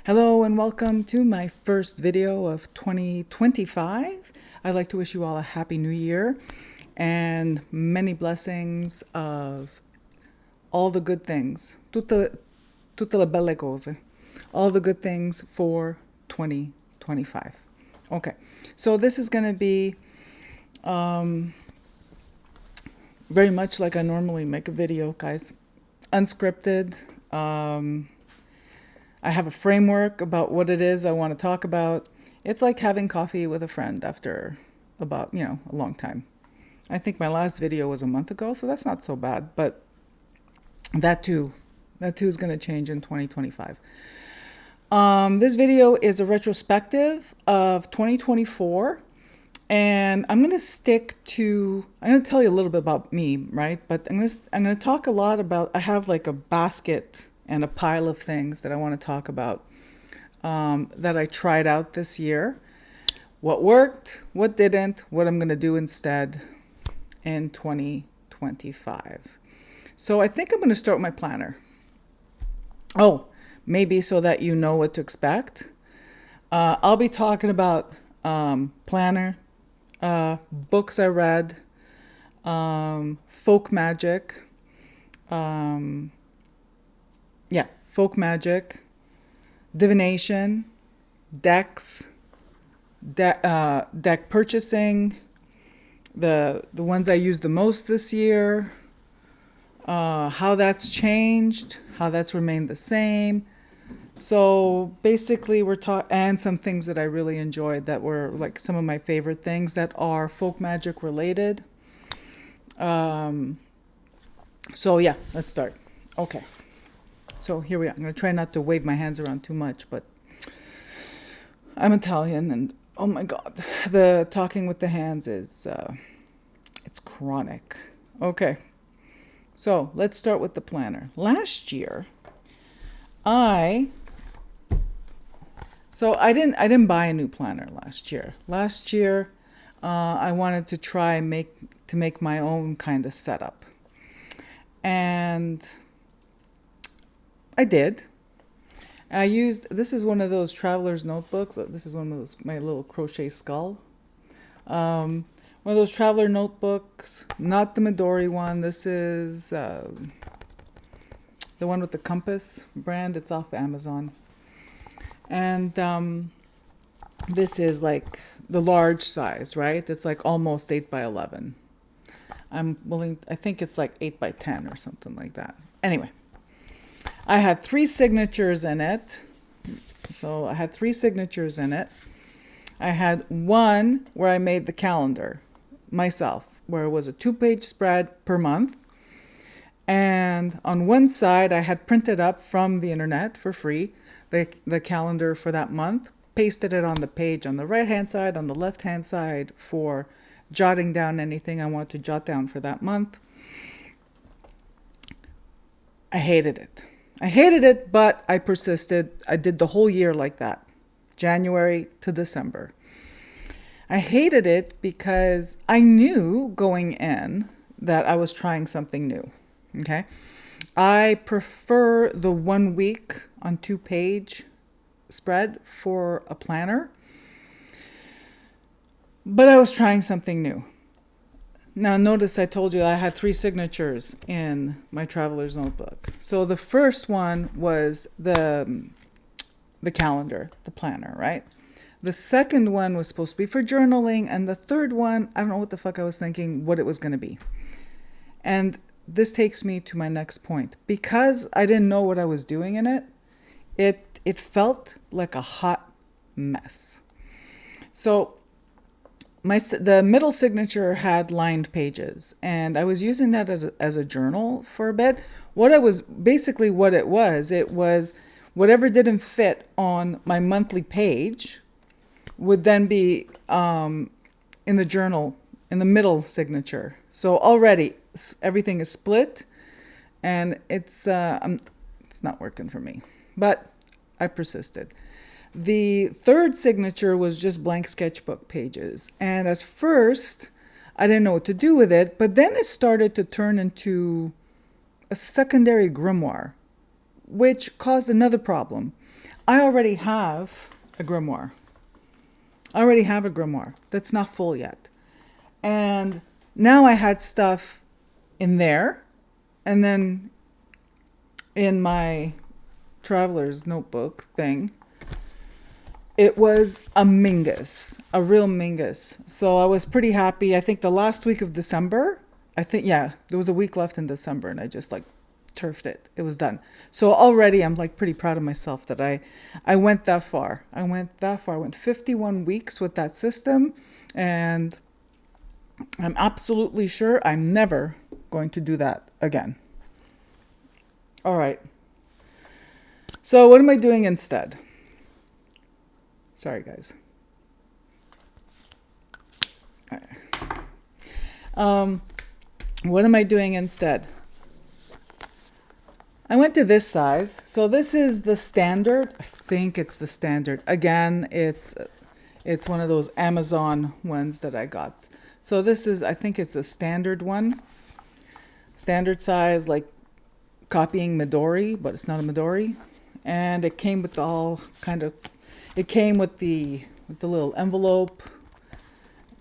Hello and welcome to my first video of 2025. I'd like to wish you all a happy new year and many blessings of all the good things, tutte le belle cose, all the good things for 2025. Okay, so this is going to be very much like I normally make a video, guys. Unscripted. I have a framework about what it is I want to talk about. It's like having coffee with a friend after about, a long time. I think my last video was a month ago, so that's not so bad, but that too is going to change in 2025. This video is a retrospective of 2024, and I'm going to tell you a little bit about me, right? But I'm going to talk a lot about, I have like a basket and a pile of things that I want to talk about that I tried out this year. What worked, what didn't, what I'm going to do instead in 2025. So I think I'm going to start with my planner. Oh, maybe so that you know what to expect. I'll be talking about planner, books I read, folk magic, folk magic, divination, decks, deck purchasing, the ones I used the most this year, how that's changed, how that's remained the same. So basically we're talking, and some things that I really enjoyed that were like some of my favorite things that are folk magic related. So yeah, let's start. Okay. So here we are. I'm going to try not to wave my hands around too much, but I'm Italian and oh my God, the talking with the hands is, it's chronic. Okay. So let's start with the planner. Last year, I didn't buy a new planner last year. Last year, I wanted to try to make my own kind of setup. And I did. This is one of those traveler's notebooks. This is one of those, my little crochet skull. One of those traveler notebooks, not the Midori one. This is the one with the compass brand. It's off Amazon. And this is like the large size, right? It's like almost 8 by 11. I think it's like 8 by 10 or something like that. Anyway. I had 3 signatures in it. So I had 3 signatures in it. I had one where I made the calendar myself, where it was a 2-page spread per month. And on one side, I had printed up from the internet for free the calendar for that month, pasted it on the page on the right-hand side, on the left-hand side for jotting down anything I wanted to jot down for that month. I hated it, but I persisted. I did the whole year like that, January to December. I hated it because I knew going in that I was trying something new, okay? I prefer the 1 week on 2-page spread for a planner, but I was trying something new. Now, notice I told you I had 3 signatures in my traveler's notebook. So the first one was the calendar, the planner, right? The second one was supposed to be for journaling. And the third one, I don't know what the fuck I was thinking, what it was going to be. And this takes me to my next point. Because I didn't know what I was doing in it, it felt like a hot mess. So the middle signature had lined pages, and I was using that as a journal for a bit. What it was whatever didn't fit on my monthly page would then be in the journal, in the middle signature. So already everything is split, and it's not working for me, but I persisted. The third signature was just blank sketchbook pages. And at first, I didn't know what to do with it, but then it started to turn into a secondary grimoire, which caused another problem. I already have a grimoire. I already have a grimoire that's not full yet. And now I had stuff in there, and then in my traveler's notebook thing, it was a mingus, a real mingus. So I was pretty happy. I think the last week of December, there was a week left in December, and I just like turfed it. It was done. So already I'm like pretty proud of myself that I went that far. I went 51 weeks with that system, and I'm absolutely sure I'm never going to do that again. All right. So what am I doing instead? Sorry, guys. What am I doing instead? I went to this size. So this is the standard. I think it's the standard. Again, it's one of those Amazon ones that I got. So this is, I think it's the standard one. Standard size, like copying Midori, but it's not a Midori. And it came with it came with the little envelope.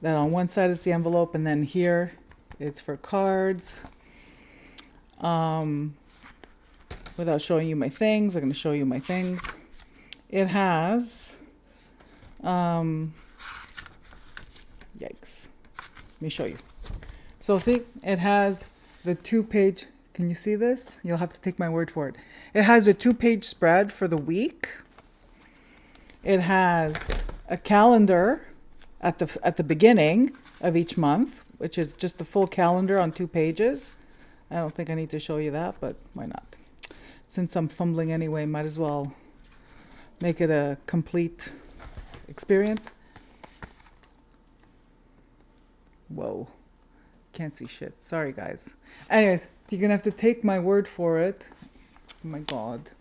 That on one side is the envelope, and then here it's for cards. Without showing you my things, I'm going to show you my things. It has, yikes. Let me show you. So see, it has the 2-page, can you see this? You'll have to take my word for it. It has a 2-page spread for the week. It has a calendar at the beginning of each month, which is just a full calendar on 2 pages. I don't think I need to show you that, but why not? Since I'm fumbling anyway, might as well make it a complete experience. Whoa, can't see shit. Sorry, guys. Anyways, you're gonna have to take my word for it. Oh my God.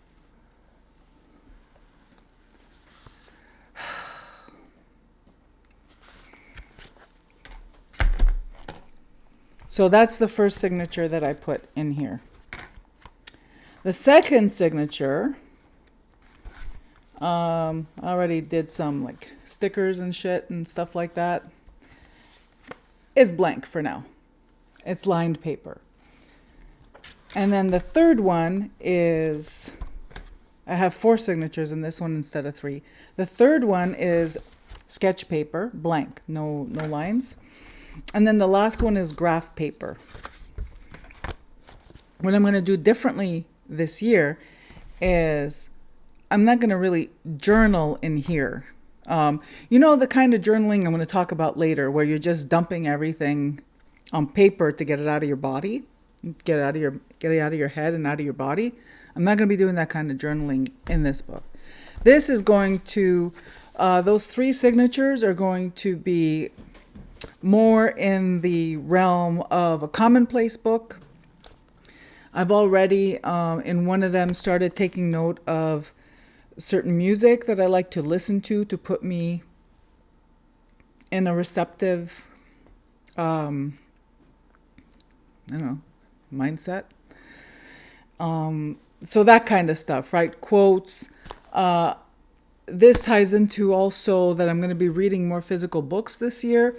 So that's the first signature that I put in here. The second signature, I already did some like stickers and shit and stuff like that. It's blank for now. It's lined paper. And then the third one is, I have 4 signatures in this one instead of 3. The third one is sketch paper, blank, no lines. And then the last one is graph paper. What I'm going to do differently this year is I'm not going to really journal in here. The kind of journaling I'm going to talk about later, where you're just dumping everything on paper to get it out of your body, get it out of your head and out of your body. I'm not going to be doing that kind of journaling in this book. This is going to, those 3 signatures are going to be more in the realm of a commonplace book. I've already, in one of them, started taking note of certain music that I like to listen to put me in a receptive, mindset. So that kind of stuff, right? Quotes. This ties into also that I'm going to be reading more physical books this year.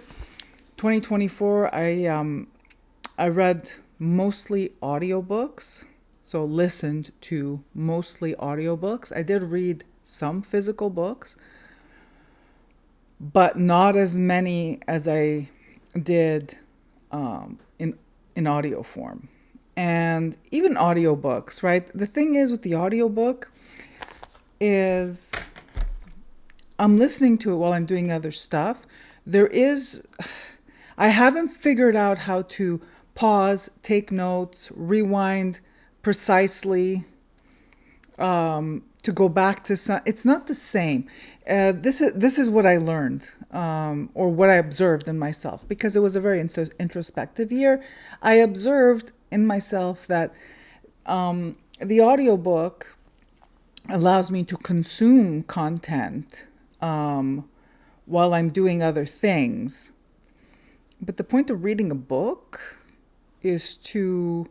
2024, I read mostly audiobooks, so listened to mostly audiobooks. I did read some physical books, but not as many as I did in audio form. And even audiobooks, right? The thing is with the audiobook is I'm listening to it while I'm doing other stuff. I haven't figured out how to pause, take notes, rewind precisely, to go back to some. It's not the same. This is what I learned, or what I observed in myself, because it was a very introspective year. I observed in myself that the audiobook allows me to consume content while I'm doing other things. But the point of reading a book is to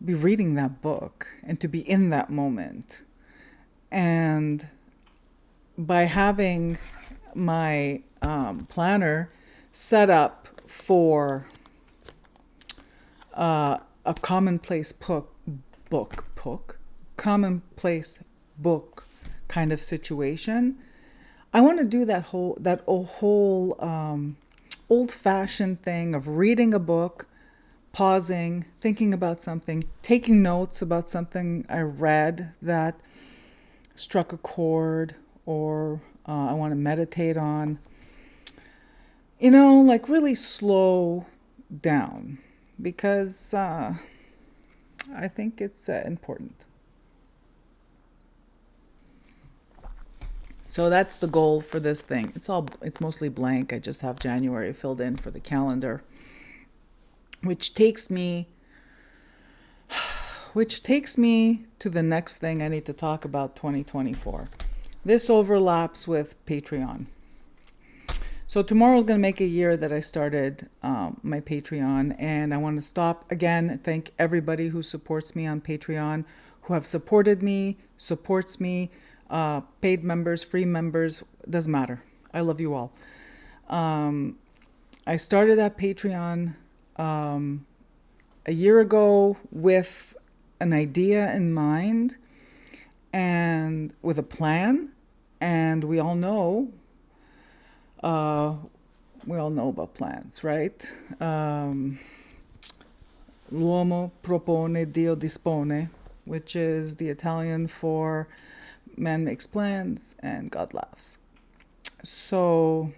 be reading that book and to be in that moment. And by having my planner set up for a commonplace commonplace book kind of situation, I want to do that whole old-fashioned thing of reading a book, pausing, thinking about something, taking notes about something I read that struck a chord, or I want to meditate on. Like really slow down, because I think it's important. So that's the goal for this thing. It's mostly blank. I just have January filled in for the calendar, which takes me to the next thing I need to talk about, 2024. This overlaps with Patreon. So tomorrow is going to make a year that I started my Patreon, and I want to stop again. Thank everybody who supports me on Patreon, who have supported me, supports me, paid members, free members, doesn't matter. I love you all. I started that Patreon a year ago with an idea in mind and with a plan, and we all know about plans, right? L'uomo propone, Dio dispone, which is the Italian for man makes plans and God laughs. So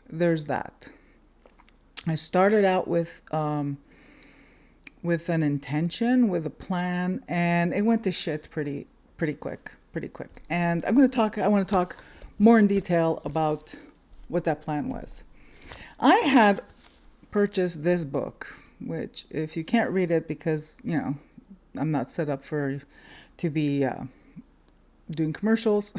there's that. I started out with an intention, with a plan, and it went to shit pretty quick. And I want to talk more in detail about what that plan was. I had purchased this book, which, if you can't read it because, I'm not set up to be doing commercials,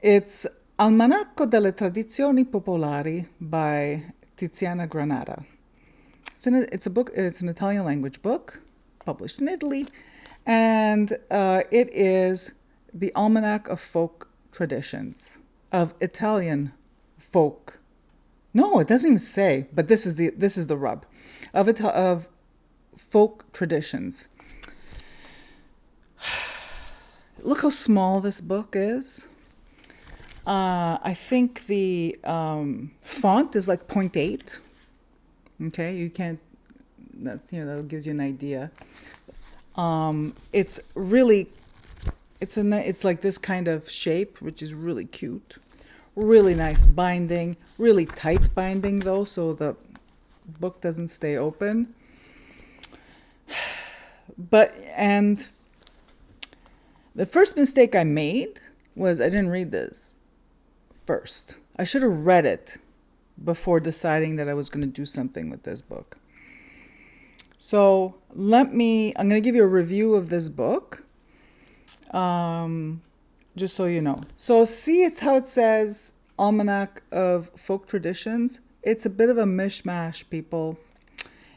it's Almanacco delle Tradizioni Popolari by Tiziana Granata. It's a book. It's an Italian language book published in Italy, and it is the Almanac of Folk Traditions, of Italian folk. No, it doesn't even say, but this is the rub of folk traditions. Look how small this book is. I think the font is like 0.8. Okay, you can't. That gives you an idea. It's really, it's like this kind of shape, which is really cute. Really nice binding, really tight binding though, so the book doesn't stay open. And the first mistake I made was I didn't read this first. I should have read it before deciding that I was going to do something with this book. So I'm going to give you a review of this book, just so you know. So see, it's how it says Almanac of Folk Traditions. It's a bit of a mishmash, people.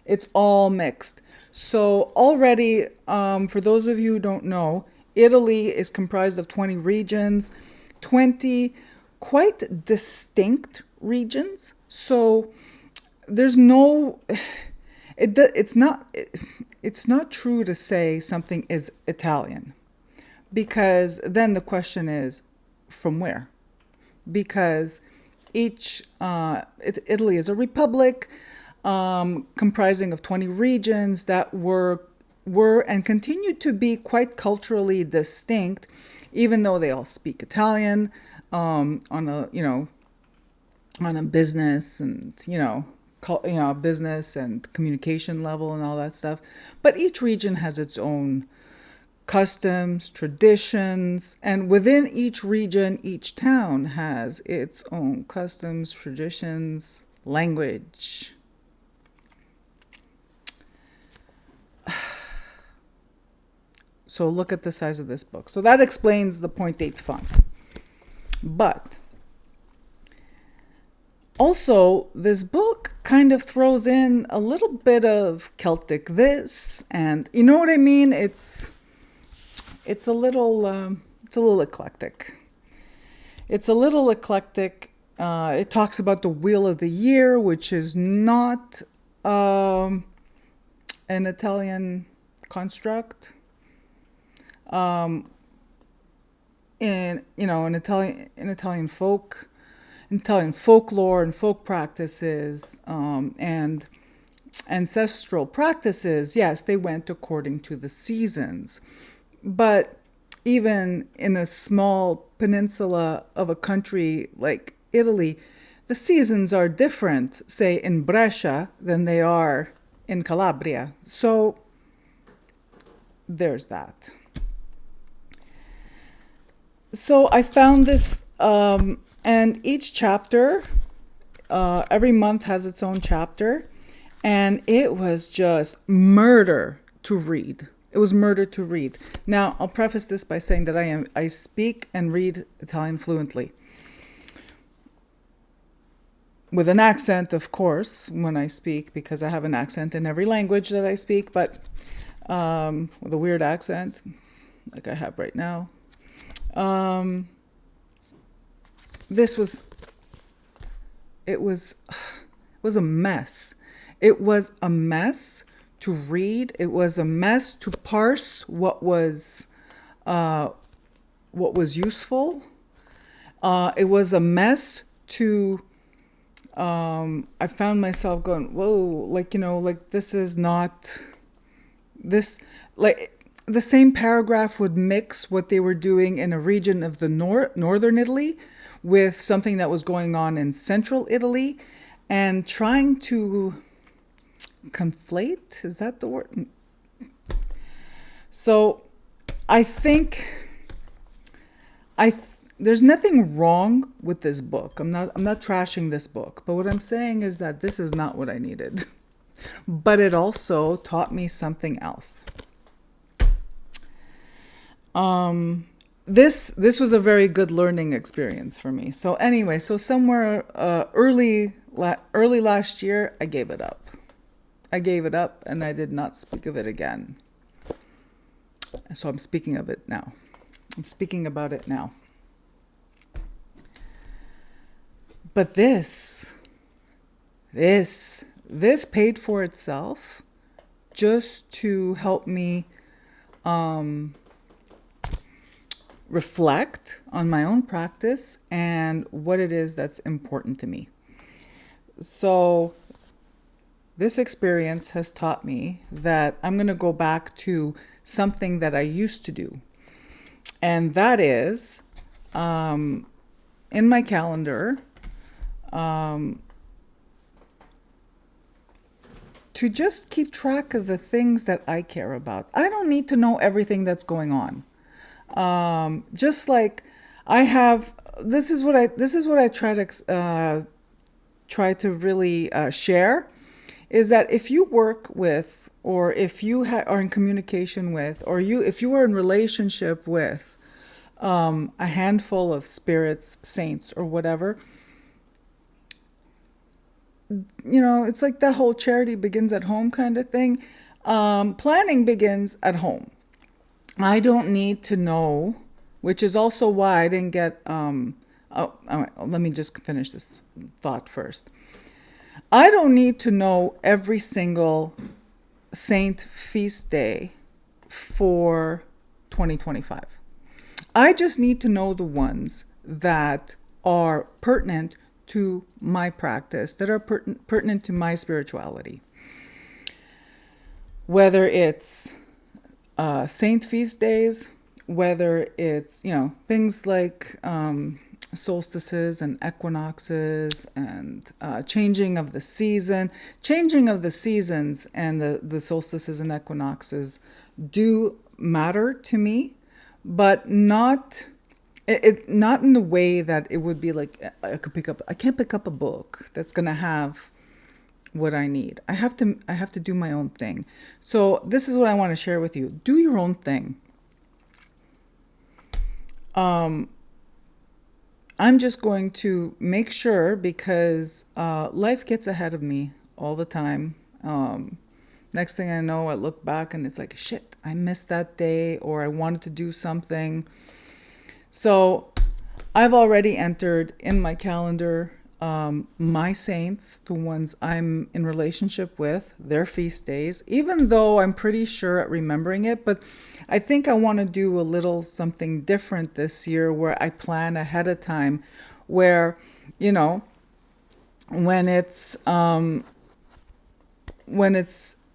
It's all mixed. So already, for those of you who don't know, Italy is comprised of 20 regions, 20 quite distinct regions. So there's no, it's not true to say something is Italian, because then the question is, from where? Because Italy is a republic comprising of 20 regions that were and continue to be quite culturally distinct, even though they all speak Italian on a business and business and communication level and all that stuff. But each region has its own customs, traditions, and within each region, each town has its own customs, traditions, language. So look at the size of this book. So that explains the 0.8 font. But also, this book kind of throws in a little bit of Celtic this, and you know what I mean? It's a little It's a little eclectic. It talks about the Wheel of the Year, which is not an Italian construct. In Italian folklore and folk practices, and ancestral practices, yes, they went according to the seasons. But even in a small peninsula of a country like Italy, the seasons are different, say in Brescia, than they are in Calabria. So there's that. So I found this, and each chapter, every month has its own chapter, and it was just murder to read. It was murder to read. Now, I'll preface this by saying that I speak and read Italian fluently. With an accent, of course, when I speak, because I have an accent in every language that I speak, but with a weird accent, like I have right now. It was a mess. It was a mess to read. It was a mess to parse what was useful. It was a mess to, I found myself going, whoa, this is not, this, the same paragraph would mix what they were doing in a region of the northern Italy with something that was going on in central Italy, and trying to conflate, is that the word? So I think there's nothing wrong with this book. I'm not trashing this book, but what I'm saying is that this is not what I needed. But it also taught me something else. This was a very good learning experience for me. So anyway, somewhere early last year, I gave it up. And I did not speak of it again. So I'm speaking of it now. I'm speaking about it now. But this paid for itself just to help me reflect on my own practice and what it is that's important to me. So this experience has taught me that I'm going to go back to something that I used to do. And that is, in my calendar, to just keep track of the things that I care about. I don't need to know everything that's going on. Just like I have, this is what I try to really share, is that if you work with, or if you are in communication with, or if you are in relationship with a handful of spirits, saints, or whatever, it's like that whole charity begins at home kind of thing. Planning begins at home. I don't need to know, which is also why I didn't get, let me just finish this thought first. I don't need to know every single saint feast day for 2025. I just need to know the ones that are pertinent to my practice, that are pertinent to my spirituality. Whether it's saint feast days, whether it's, things like solstices and equinoxes and changing of the seasons and the solstices and equinoxes do matter to me, but not in the way that it would be like I can't pick up a book that's going to have what I need. I have to do my own thing. So this is what I want to share with you. Do your own thing. I'm just going to make sure, because life gets ahead of me all the time. Next thing I know, I look back and it's like, shit, I missed that day, or I wanted to do something. So I've already entered in my calendar my saints, the ones I'm in relationship with, their feast days, even though I'm pretty sure at remembering it. But I think I want to do a little something different this year where I plan ahead of time, where, you know, when it's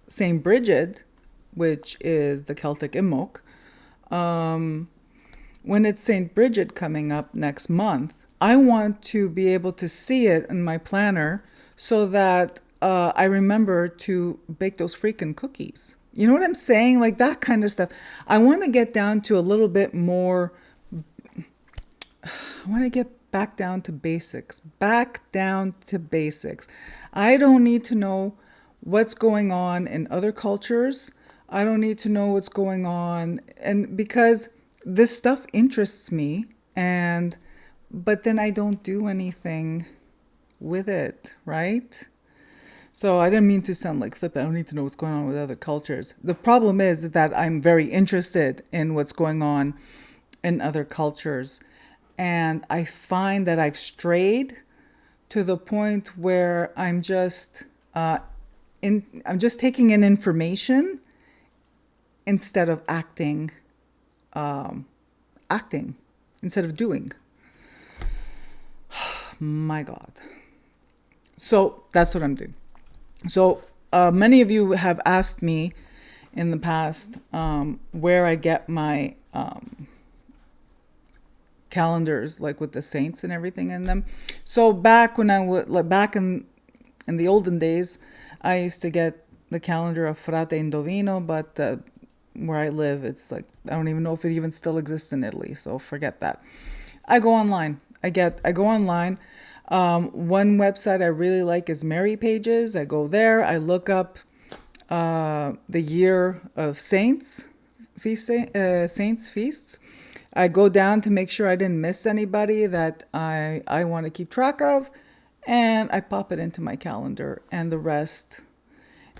Saint Bridget, which is the Celtic Imbolc, when it's St. Bridget coming up next month, I want to be able to see it in my planner so that I remember to bake those freaking cookies. You know what I'm saying? Like that kind of stuff. I want to get down to a little bit more. I want to get back down to basics. Back down to basics. I don't need to know what's going on in other cultures. I don't need to know what's going on. And because this stuff interests me, but then I don't do anything with it, right? So I didn't mean to sound like flip. I don't need to know what's going on with other cultures. The problem is that I'm very interested in what's going on in other cultures. And I find that I've strayed to the point where I'm just taking in information instead of acting instead of doing. My God. So that's what I'm doing. So many of you have asked me in the past where I get my calendars, like with the saints and everything in them. So back when back in the olden days, I used to get the calendar of Frate Indovino, but where I live, it's like, I don't even know if it even still exists in Italy, so forget that. I go online. I go online. One website I really like is Mary Pages. I go there. I look up the year of saints feasts. I go down to make sure I didn't miss anybody that I want to keep track of, and I pop it into my calendar, and the rest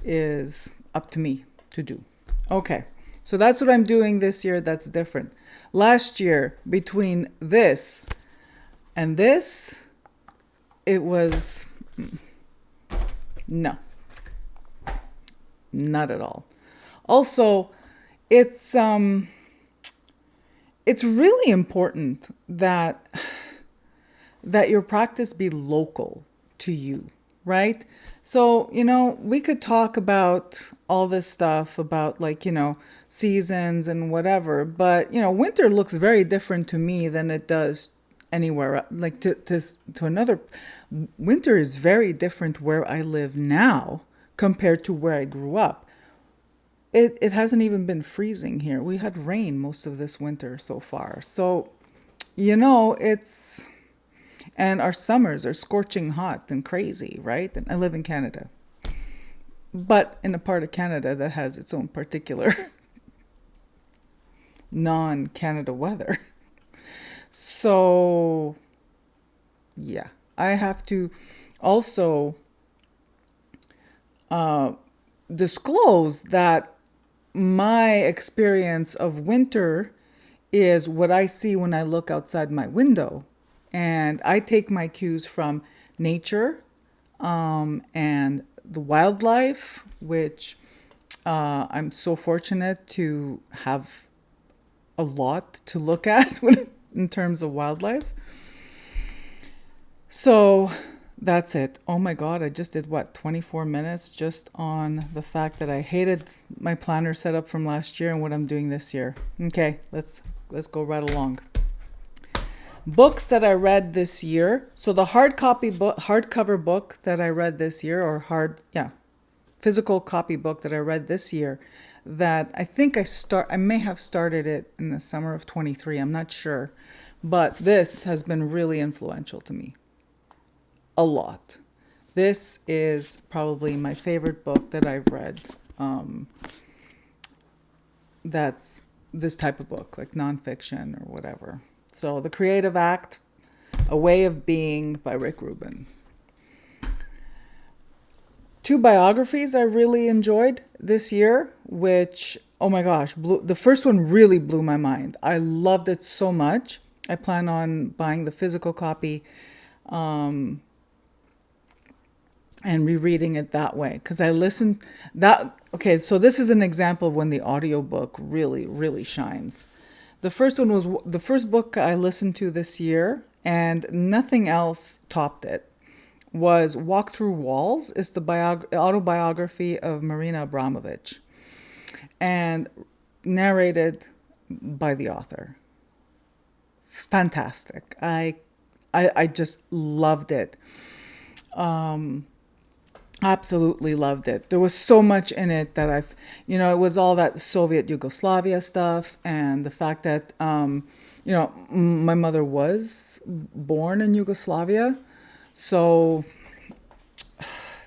is up to me to do. Okay, so that's what I'm doing this year. That's different. Last year, between this and this, it was no, not at all. Also, it's really important that your practice be local to you, right? So, we could talk about all this stuff about seasons and whatever, but, winter looks very different to me than it does anywhere. Like to another, winter is very different where I live now compared to where I grew up. It hasn't even been freezing here. We had rain most of this winter so far. So, and our summers are scorching hot and crazy, right? And I live in Canada, but in a part of Canada that has its own particular non-Canada weather. So, yeah, I have to also disclose that my experience of winter is what I see when I look outside my window. And I take my cues from nature and the wildlife, which I'm so fortunate to have a lot to look at in terms of wildlife. So that's it. Oh my God, I just did 24 minutes just on the fact that I hated my planner setup from last year and what I'm doing this year. Okay, let's go right along. Books that I read this year. So the hardcover book that I read this year, or physical copy book that I read this year, that I think I may have started it in the summer of 23. I'm not sure, but this has been really influential to me. A lot. This is probably my favorite book that I've read. That's this type of book, like nonfiction or whatever. So The Creative Act, A Way of Being by Rick Rubin. 2 biographies I really enjoyed this year, which, oh my gosh, the first one really blew my mind. I loved it so much. I plan on buying the physical copy and rereading it that way. Because I listened that, okay, so this is an example of when the audiobook really, really shines. The first one was the first book I listened to this year, and nothing else topped it, was Walk Through Walls. It's the autobiography of Marina Abramovich, and narrated by the author. Fantastic. I just loved it. Absolutely loved it. There was so much in it that it was all that Soviet Yugoslavia stuff, and the fact that, my mother was born in Yugoslavia. So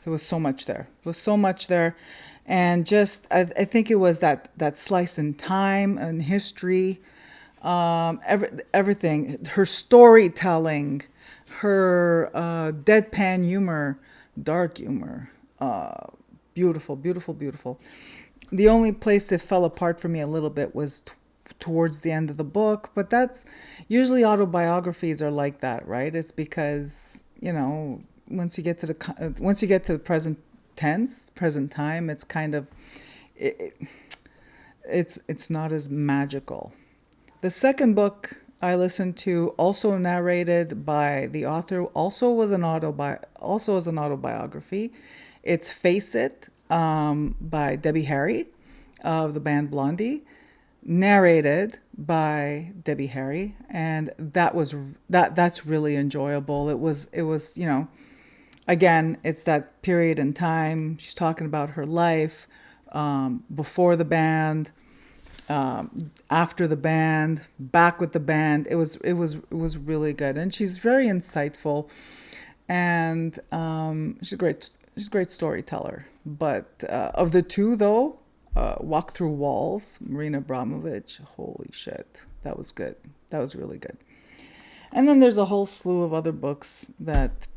there was so much there. There was so much there. And just, I think it was that slice in time and history, everything, her storytelling, her deadpan humor, dark humor, beautiful, beautiful, beautiful. The only place it fell apart for me a little bit was towards the end of the book, but that's usually autobiographies are like that, right? It's because once you get to the present tense, present time, it's kind of it's not as magical. The second book I listened to, also narrated by the author, also was an autobiography. It's Face It, by Debbie Harry of the band Blondie, narrated by Debbie Harry, and that's really enjoyable. It was again, it's that period in time. She's talking about her life, before the band, after the band, back with the band. It was really good, and she's very insightful, and she's a great storyteller. But of the two, though, Walk Through Walls, Marina Abramovich, holy shit, that was good. That was really good. And then there's a whole slew of other books that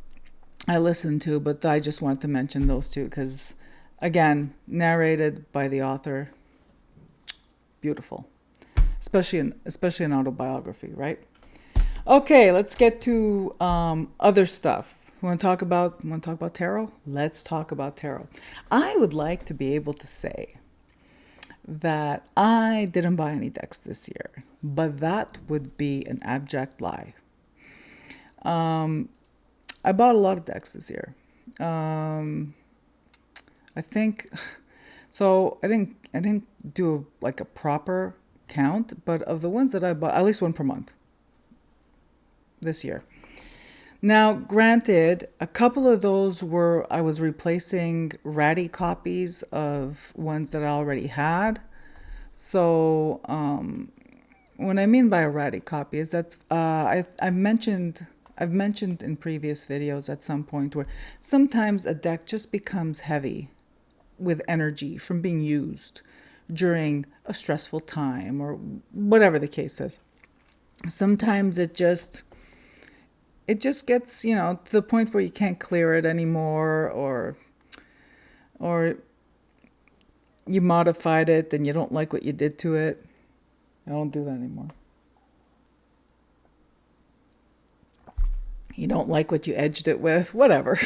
I listened to, but I just wanted to mention those two because, again, narrated by the author. Beautiful, especially an autobiography, right? Okay, let's get to other stuff. Want to talk about tarot? Let's talk about tarot. I would like to be able to say that I didn't buy any decks this year, but that would be an abject lie. I bought a lot of decks this year. I think so. I didn't do like a proper count, but of the ones that I bought, at least one per month this year. Now, granted, a couple of those I was replacing ratty copies of ones that I already had. So, what I mean by a ratty copy is that I've mentioned in previous videos at some point where sometimes a deck just becomes heavy with energy from being used during a stressful time or whatever the case is. Sometimes it just gets, to the point where you can't clear it anymore, or you modified it and you don't like what you did to it. I don't do that anymore. You don't like what you edged it with, whatever,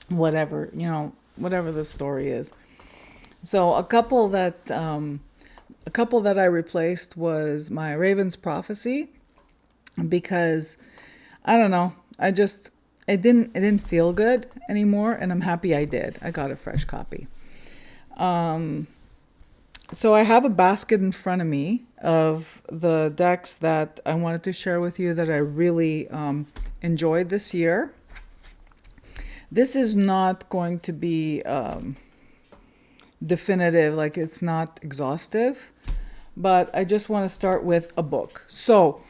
whatever the story is. So a couple that I replaced was my Raven's Prophecy, because I don't know, it didn't feel good anymore, and I'm happy I did. I got a fresh copy. So I have a basket in front of me of the decks that I wanted to share with you that I really enjoyed this year. This is not going to be definitive, like it's not exhaustive, but I just want to start with a book. So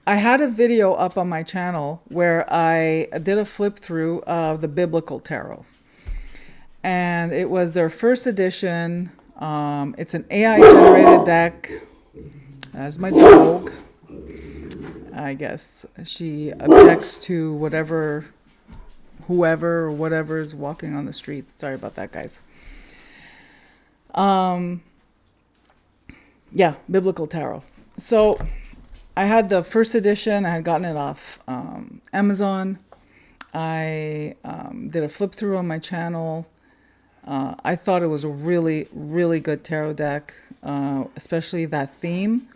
I had a video up on my channel where I did a flip through of the Biblical Tarot, and it was their first edition. It's an AI generated deck. That's my dog. I guess she objects to whoever or whatever is walking on the street. Sorry about that, guys. Yeah, Biblical Tarot. So I had the first edition. I had gotten it off Amazon. I did a flip through on my channel. I thought it was a really, really good tarot deck, especially that theme.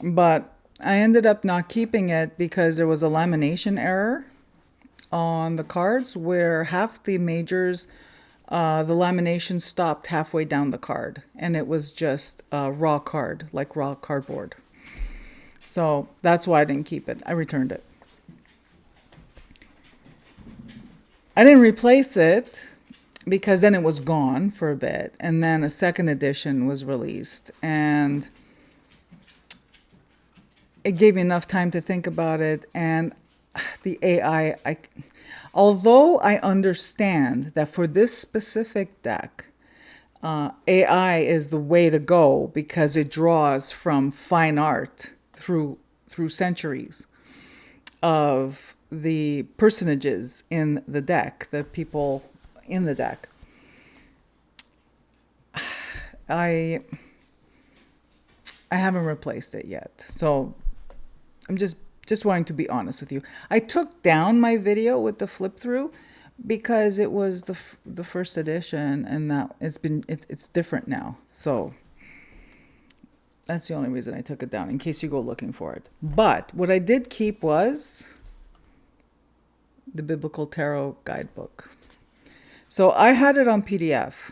But I ended up not keeping it because there was a lamination error on the cards where half the majors, the lamination stopped halfway down the card. And it was just a raw card, like raw cardboard. So that's why I didn't keep it. I returned it. I didn't replace it because then it was gone for a bit. And then a second edition was released. And it gave me enough time to think about it. And the AI, although I understand that for this specific deck, AI is the way to go because it draws from fine art through centuries of the personages in the deck, the people in the deck. I haven't replaced it yet. So I'm just wanting to be honest with you. I took down my video with the flip through because it was the first edition, and that it's different now. So that's the only reason I took it down, in case you go looking for it. But what I did keep was the Biblical Tarot Guidebook. So I had it on PDF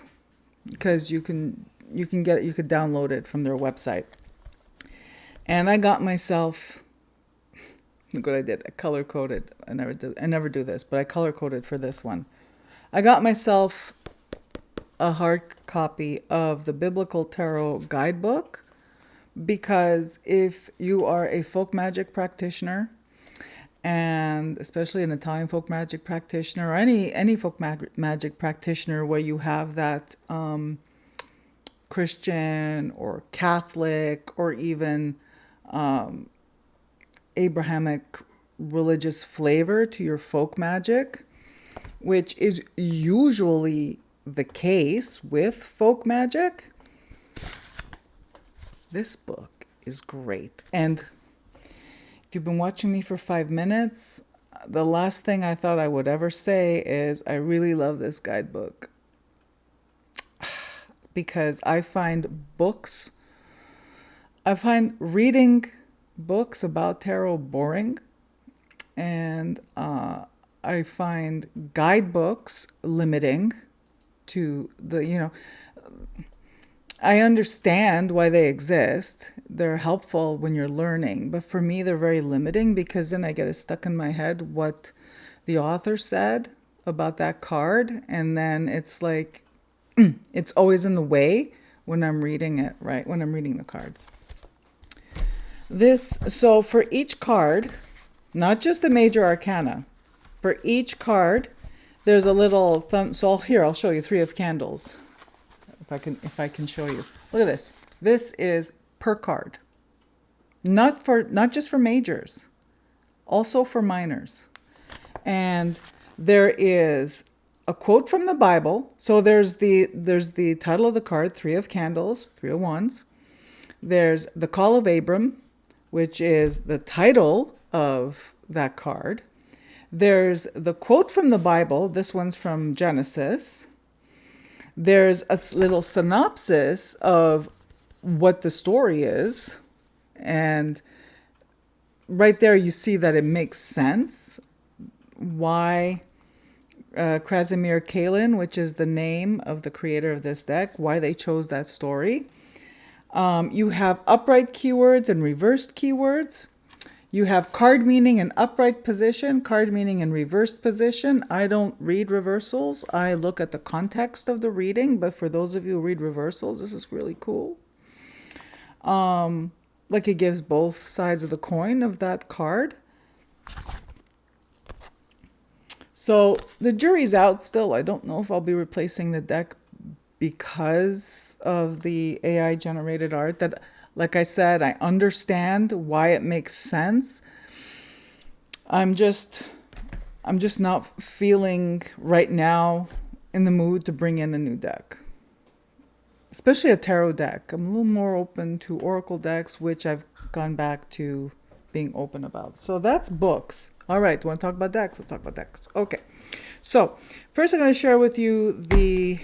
because you could download it from their website. And I got myself, look what I did. I color coded. I never do this, but I color coded for this one. I got myself a hard copy of the Biblical Tarot Guidebook because if you are a folk magic practitioner, and especially an Italian folk magic practitioner or any folk magic practitioner where you have that Christian or Catholic or even Abrahamic religious flavor to your folk magic, which is usually the case with folk magic, this book is great. And if you've been watching me for 5 minutes, the last thing I thought I would ever say is I really love this guidebook. Because I find reading books about tarot boring. And I find guidebooks limiting to I understand why they exist. They're helpful when you're learning, but for me, they're very limiting because then I get it stuck in my head what the author said about that card. And then it's like, it's always in the way when I'm reading it, right? When I'm reading the cards. So for each card, not just the major arcana, for each card, there's a little thumb. So I'll show you 3 of candles. If I can show you. Look at this. This is per card. Not just for majors, also for minors. And there is a quote from the Bible. So there's the title of the card, 3 of candles, 3 of wands. There's the call of Abram, which is the title of that card. There's the quote from the Bible. This one's from Genesis. There's a little synopsis of what the story is. And right there, you see that it makes sense why Krasimir Kalin, which is the name of the creator of this deck, why they chose that story. You have upright keywords and reversed keywords. You have card meaning in upright position, card meaning in reversed position. I don't read reversals. I look at the context of the reading, but for those of you who read reversals, this is really cool. Like it gives both sides of the coin of that card. So the jury's out still. I don't know if I'll be replacing the deck because of the AI generated art that, like I said, I understand why it makes sense. I'm just not feeling right now in the mood to bring in a new deck, especially a tarot deck. I'm a little more open to oracle decks, which I've gone back to being open about. So that's books. All right, want to talk about decks? Let's talk about decks. Okay. So first I'm going to share with you the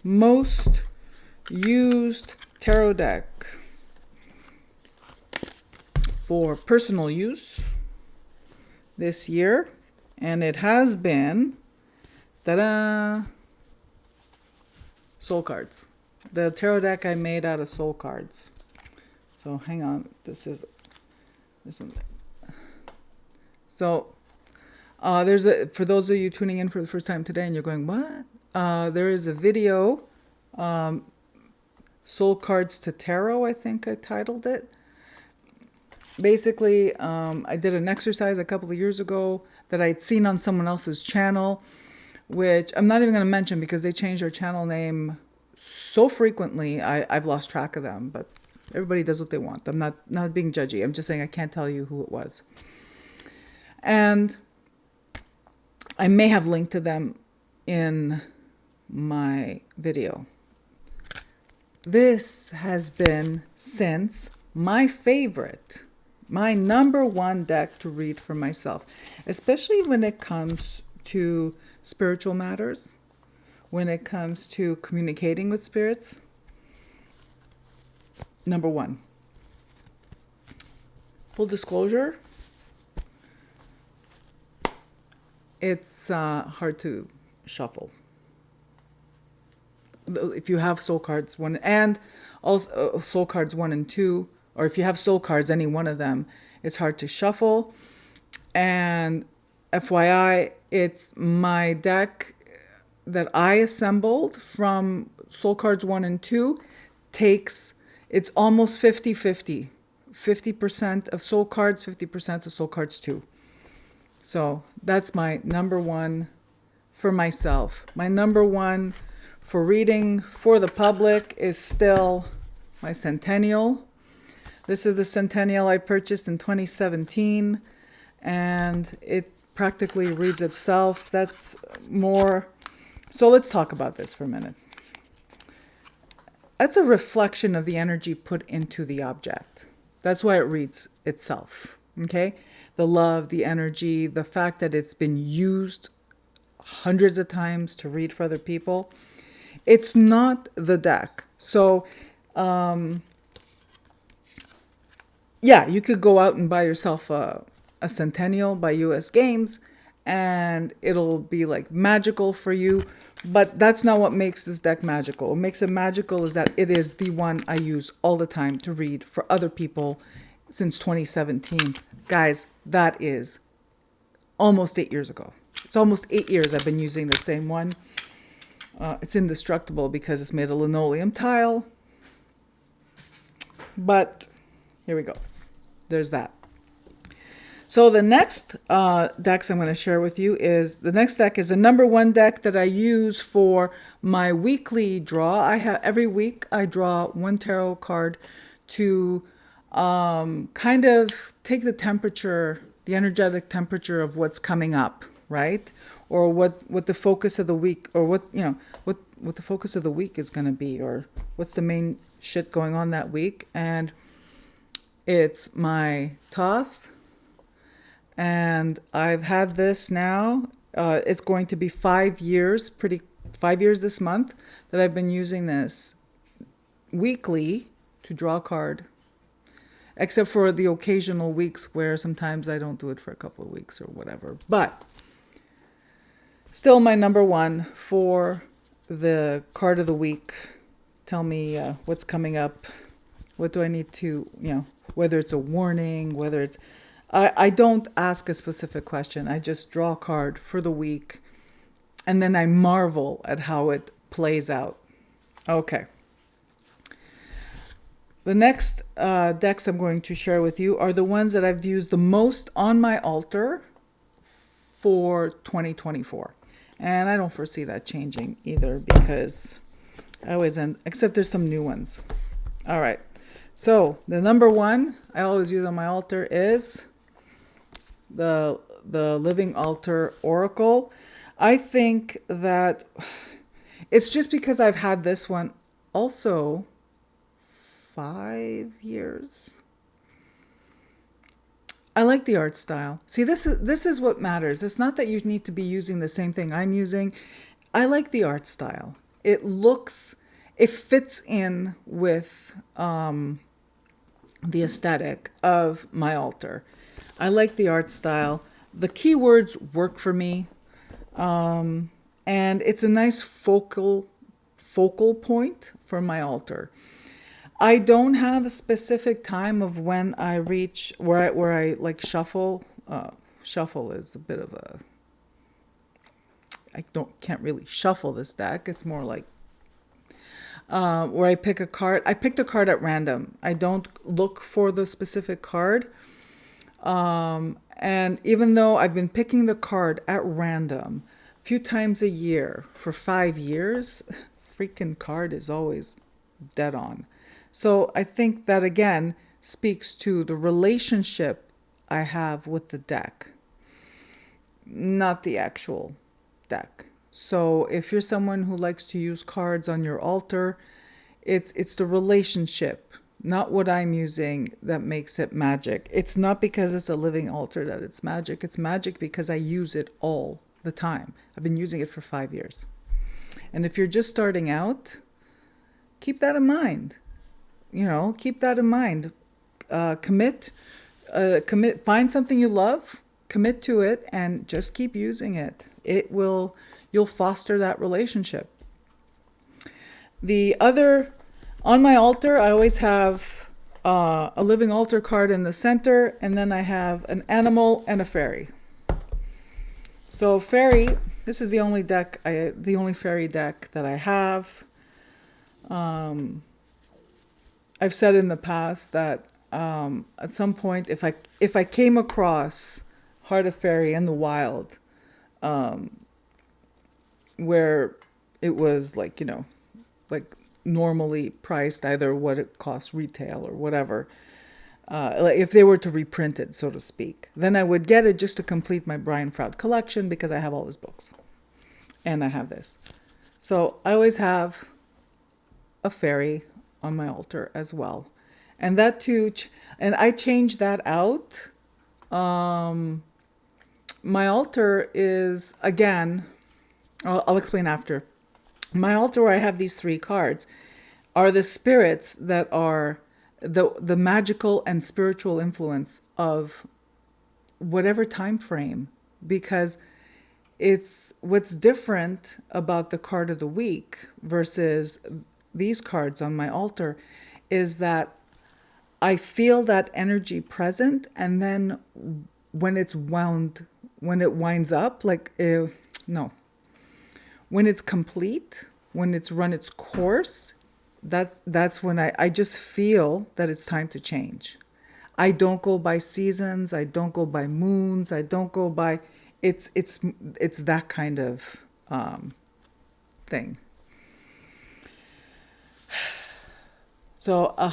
most used tarot deck for personal use this year. And it has been, ta-da, soul cards. The tarot deck I made out of soul cards. So hang on, this one. So for those of you tuning in for the first time today and you're going, what? There is a video, Soul Cards to Tarot, I think I titled it. Basically, I did an exercise a couple of years ago that I'd seen on someone else's channel, which I'm not even going to mention because they change their channel name so frequently, I've lost track of them, but everybody does what they want. I'm not being judgy. I'm just saying I can't tell you who it was. And I may have linked to them in my video. This has been since my favorite, my number one deck to read for myself, especially when it comes to spiritual matters, when it comes to communicating with spirits. Number one. Full disclosure, it's hard to shuffle. If you have soul cards 1 and also soul cards 1 and 2, or if you have soul cards, any one of them, it's hard to shuffle. And FYI, it's my deck that I assembled from soul cards 1 and 2 it's almost 50-50. 50% of soul cards, 50% of soul cards 2. So that's my number one for myself. My number one for reading for the public is still my Centennial. This is the Centennial I purchased in 2017, and it practically reads itself. That's more. So let's talk about this for a minute. That's a reflection of the energy put into the object. That's why it reads itself. Okay? The love, the energy, the fact that it's been used hundreds of times to read for other people. It's not the deck. So, yeah, you could go out and buy yourself a Centennial by US Games and it'll be like magical for you. But that's not what makes this deck magical. What makes it magical is that it is the one I use all the time to read for other people since 2017. Guys, that is almost 8 years ago. It's almost 8 years I've been using the same one. It's indestructible because it's made of linoleum tile. But here we go. There's that. So the next decks I'm going to share with you is, the next deck is a number one deck that I use for my weekly draw. Every week I draw one tarot card to kind of take the temperature, the energetic temperature of what's coming up, right? Or what the focus of the week, or what the focus of the week is going to be, or what's the main shit going on that week. And it's my Thoth. And I've had this now. It's going to be 5 years, 5 years this month that I've been using this weekly to draw a card. Except for the occasional weeks where sometimes I don't do it for a couple of weeks or whatever. But still my number one for the card of the week. Tell me what's coming up. What do I need to, whether it's a warning, whether it's... I don't ask a specific question. I just draw a card for the week. And then I marvel at how it plays out. Okay. The next decks I'm going to share with you are the ones that I've used the most on my altar for 2024. And I don't foresee that changing either because I always end, except there's some new ones. All right. So the number one I always use on my altar is the Living Altar Oracle. I think that it's just because I've had this one also 5 years. I like the art style. See, this is what matters. It's not that you need to be using the same thing I'm using. I like the art style. It fits in with the aesthetic of my altar. I like the art style. The keywords work for me, and it's a nice focal point for my altar. I don't have a specific time of when I reach where I like shuffle. Shuffle is a bit of a, can't really shuffle this deck. It's more like where I pick a card. I picked a card at random. I don't look for the specific card. And even though I've been picking the card at random a few times a year for 5 years, freaking card is always dead on. So I think that again speaks to the relationship I have with the deck, not the actual deck. So if you're someone who likes to use cards on your altar, it's the relationship, not what I'm using, that makes it magic. It's not because it's a living altar that it's magic. It's magic because I use it all the time. I've been using it for 5 years. And if you're just starting out, keep that in mind. Keep that in mind. Commit, find something you love, commit to it, and just keep using it. You'll foster that relationship. On my altar, I always have a living altar card in the center, and then I have an animal and a fairy. So fairy, this is the only fairy deck that I have. I've said in the past that at some point, if I came across Heart of Fairy in the wild, where it was like normally priced, either what it costs retail or whatever, like if they were to reprint it, so to speak, then I would get it just to complete my Brian Froud collection, because I have all his books and I have this. So I always have a fairy on my altar as well. And that too, and I changed that out. My altar is, again, I'll explain after. My altar, where I have these 3 cards, are the spirits that are the magical and spiritual influence of whatever time frame. Because it's what's different about the card of the week versus these cards on my altar is that I feel that energy present, and then when it winds up, when it's complete, when it's run its course, that's when I just feel that it's time to change. I don't go by seasons, I don't go by moons, I don't go by, it's that kind of thing. So I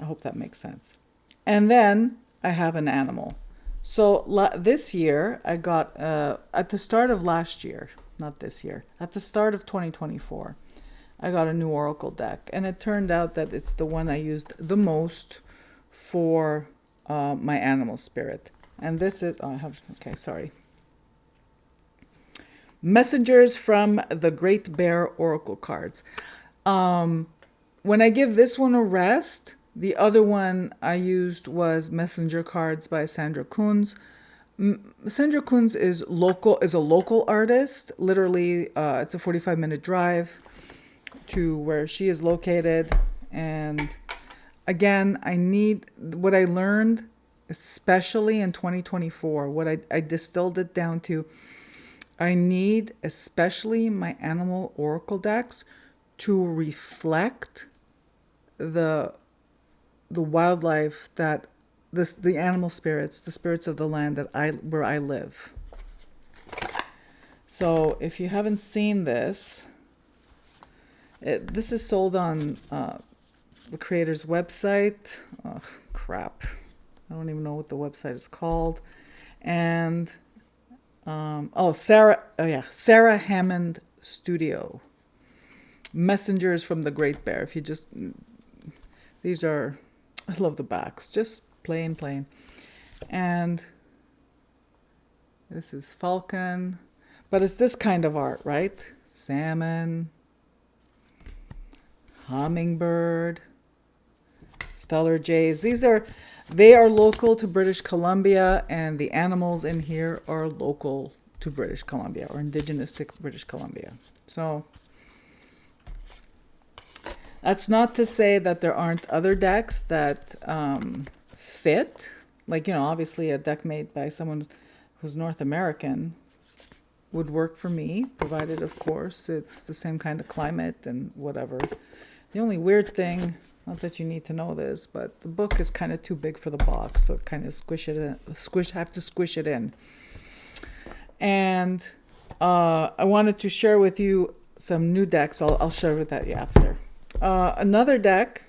hope that makes sense. And then I have an animal. So this year I got, at the start of last year, not this year, at the start of 2024, I got a new oracle deck. And it turned out that it's the one I used the most for my animal spirit. And this is, Messengers from the Great Bear Oracle cards. When I give this one a rest, the other one I used was Messenger Cards by Sandra Kunz. Sandra Kunz is a local artist. Literally, it's a 45-minute drive to where she is located. And again, what I learned, especially in 2024, what I distilled it down to, I need, especially my animal oracle decks, to reflect the wildlife that the animal spirits, the spirits of the land where I live. So if you haven't seen this, this is sold on the creator's website. Oh, crap. I don't even know what the website is called. And Sarah Hammond Studio. Messengers from the Great Bear. These are I love the backs, just plain. And this is falcon, but it's this kind of art, right? Salmon, hummingbird, stellar jays. They are local to British Columbia, and the animals in here are local to British Columbia, or indigenous to British Columbia. So that's not to say that there aren't other decks that fit. Like, obviously a deck made by someone who's North American would work for me, provided, of course, it's the same kind of climate and whatever. The only weird thing, not that you need to know this, but the book is kind of too big for the box, so kind of have to squish it in. And I wanted to share with you some new decks. I'll share with that after. Another deck.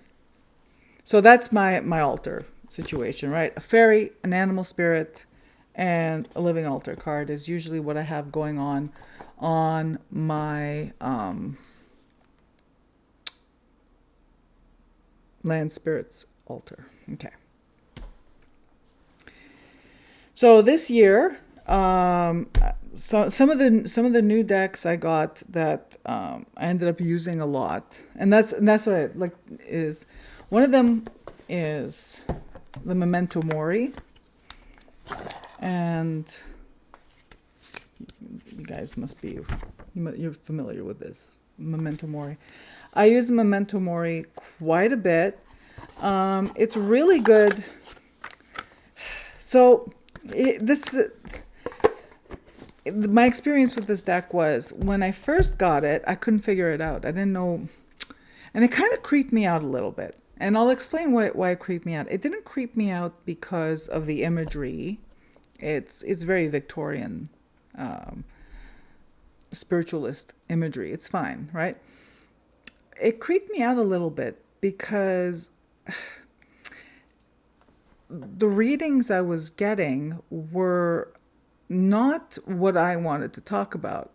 So that's my altar situation, right? A fairy, an animal spirit, and a living altar card is usually what I have going on my land spirits altar. Okay. So this year, so some of the new decks I got that I ended up using a lot, and that's what I like. Is one of them is the Memento Mory, and you guys must be you're familiar with this Memento Mory. I use Memento Mory quite a bit. It's really good. So my experience with this deck was when I first got it, I couldn't figure it out. I didn't know, and it kind of creeped me out a little bit. And I'll explain why it creeped me out. It didn't creep me out because of the imagery. It's very Victorian, spiritualist imagery. It's fine, right? It creeped me out a little bit because the readings I was getting were not what I wanted to talk about.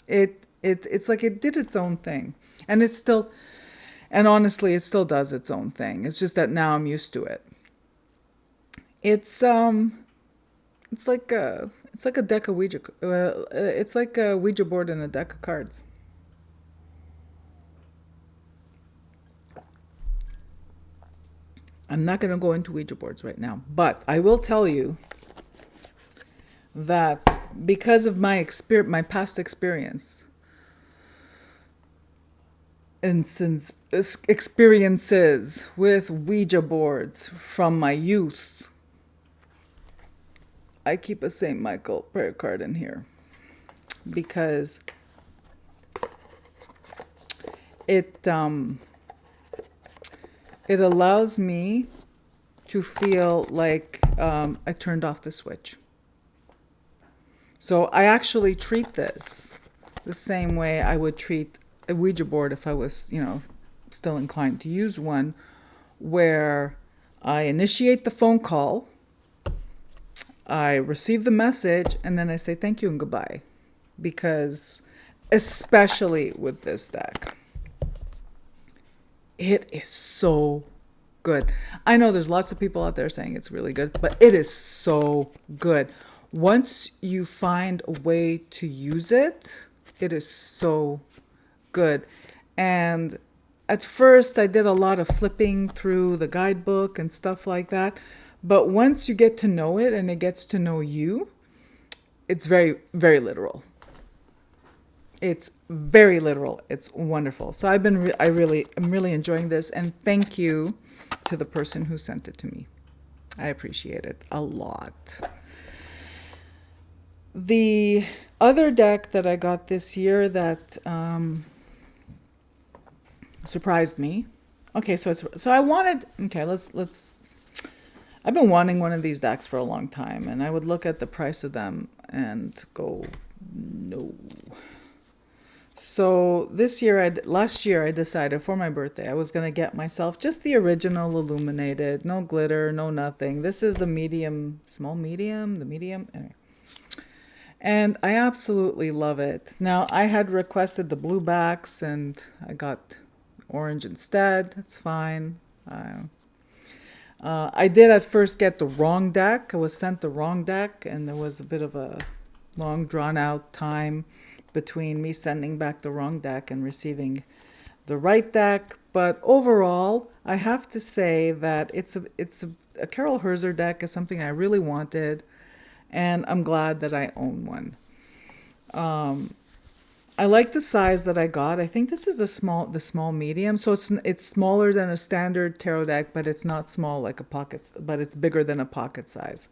It's like it did its own thing, and honestly, it still does its own thing. It's just that now I'm used to it. It's like a deck of Ouija. It's like a Ouija board and a deck of cards. I'm not going to go into Ouija boards right now, but I will tell you that because of my past experiences with Ouija boards from my youth, I keep a St. Michael prayer card in here because it allows me to feel like I turned off the switch. So I actually treat this the same way I would treat a Ouija board if I was, still inclined to use one, where I initiate the phone call, I receive the message, and then I say thank you and goodbye. Because especially with this deck, it is so good. I know there's lots of people out there saying it's really good, but it is so good. Once you find a way to use it, it is so good. And at first I did a lot of flipping through the guidebook and stuff like that. But once you get to know it and it gets to know you, it's very, very literal. It's very literal. It's wonderful. So I'm really enjoying this, and thank you to the person who sent it to me. I appreciate it a lot. The other deck that I got this year that surprised me. Okay, so I wanted. Okay, let's. I've been wanting one of these decks for a long time, and I would look at the price of them and go, no. So last year I decided for my birthday I was going to get myself just the original illuminated, no glitter, no nothing. This is the medium, the medium. Anyway. And I absolutely love it. Now, I had requested the blue backs and I got orange instead. That's fine. I did at first get the wrong deck. I was sent the wrong deck, and there was a bit of a long, drawn-out time between me sending back the wrong deck and receiving the right deck. But overall, I have to say that a Carol Herzer deck is something I really wanted, and I'm glad that I own one. I like the size that I got. I think this is the small medium, so it's smaller than a standard tarot deck, but it's not small like a pocket, but it's bigger than a pocket size.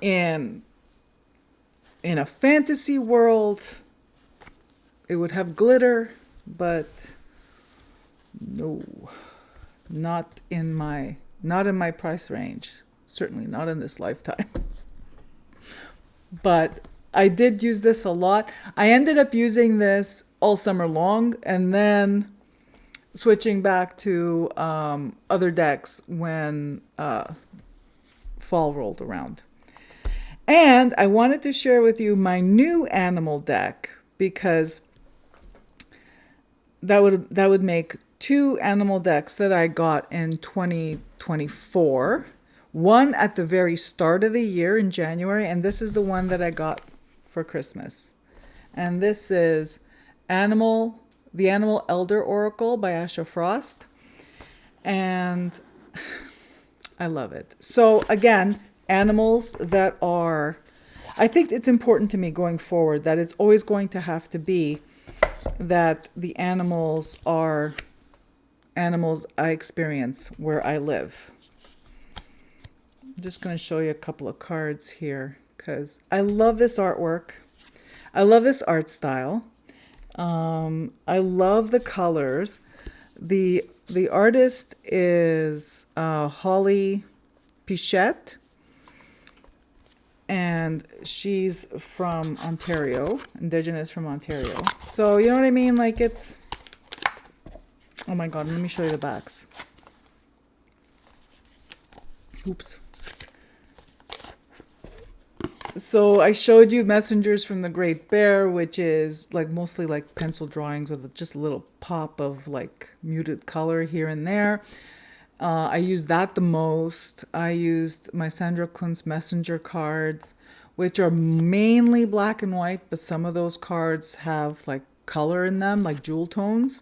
In a fantasy world, it would have glitter, but no, not in my price range. Certainly not in this lifetime. But I did use this a lot. I ended up using this all summer long, and then switching back to other decks when fall rolled around. And I wanted to share with you my new animal deck, because that would make 2 animal decks that I got in 2024. One at the very start of the year in January, and this is the one that I got for Christmas. And this is the Animal Elder Oracle by Asha Frost. And I love it. So again, animals that are, I think it's important to me going forward that it's always going to have to be that the animals are animals I experience where I live. I'm just going to show you a couple of cards here because I love this artwork. I love this art style. I love the colors. The artist is Holly Pichette, and she's from Ontario, Indigenous from Ontario. So you know what I mean? Like it's, oh my God, let me show you the backs. Oops. So I showed you Messengers from the Great Bear, which is like mostly like pencil drawings with just a little pop of like muted color here and there. I used that the most. I used my Sandra Kunz Messenger cards, which are mainly black and white, but some of those cards have like color in them, like jewel tones.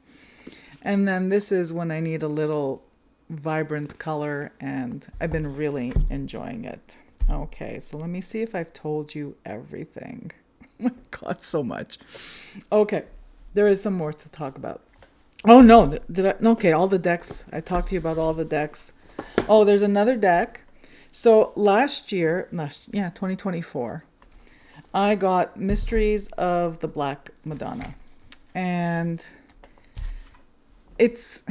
And then this is when I need a little vibrant color, and I've been really enjoying it. Okay, so let me see if I've told you everything. Oh my God, so much. Okay, there is some more to talk about. Oh no, did I? Okay, all the decks. I talked to you about all the decks. Oh, there's another deck. So last year, 2024, I got Mysteries of the Black Madonna. And it's,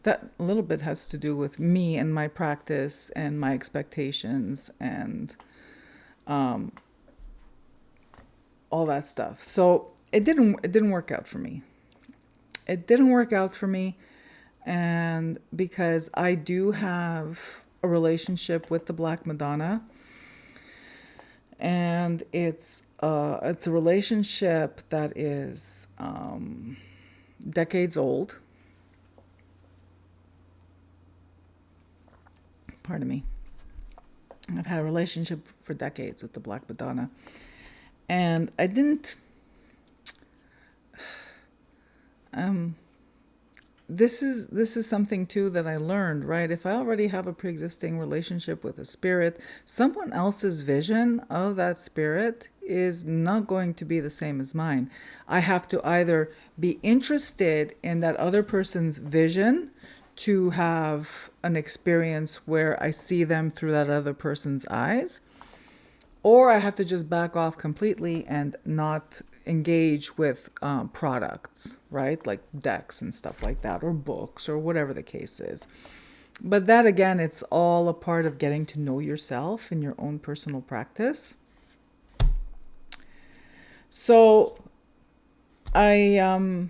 that a little bit has to do with me and my practice and my expectations and all that stuff. So it didn't work out for me. It didn't work out for me, and because I do have a relationship with the Black Madonna, and it's a relationship that is decades old. Pardon me. I've had a relationship for decades with the Black Madonna, and I didn't. This is something too that I learned, right? If I already have a pre-existing relationship with a spirit, someone else's vision of that spirit is not going to be the same as mine. I have to either be interested in that other person's vision to have an experience where I see them through that other person's eyes, or I have to just back off completely and not engage with products, right? Like decks and stuff like that, or books, or whatever the case is. But that, again, it's all a part of getting to know yourself in your own personal practice. So I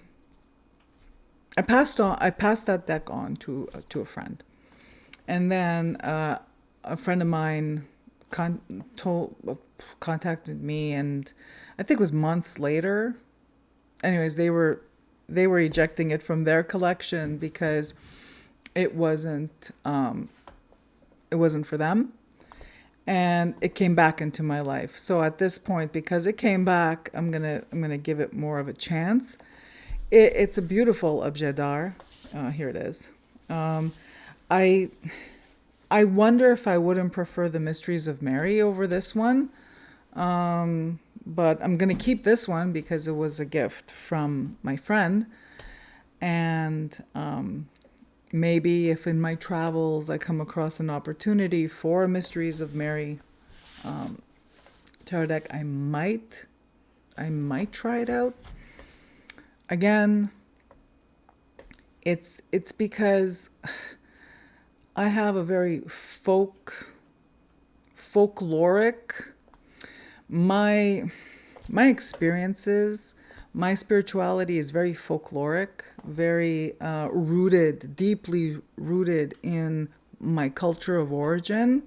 passed that deck on to a friend, and then a friend of mine contacted me, and I think it was months later. Anyways, they were ejecting it from their collection because it wasn't for them, and it came back into my life. So at this point, because it came back, I'm gonna give it more of a chance. It's a beautiful objet d'art. Here it is. I wonder if I wouldn't prefer the Mysteries of Mary over this one. But I'm going to keep this one because it was a gift from my friend. And maybe if in my travels I come across an opportunity for a Mysteries of Mary tarot deck, I might try it out. Again, it's because I have a very folkloric, my experiences, my spirituality is very folkloric, very deeply rooted in my culture of origin,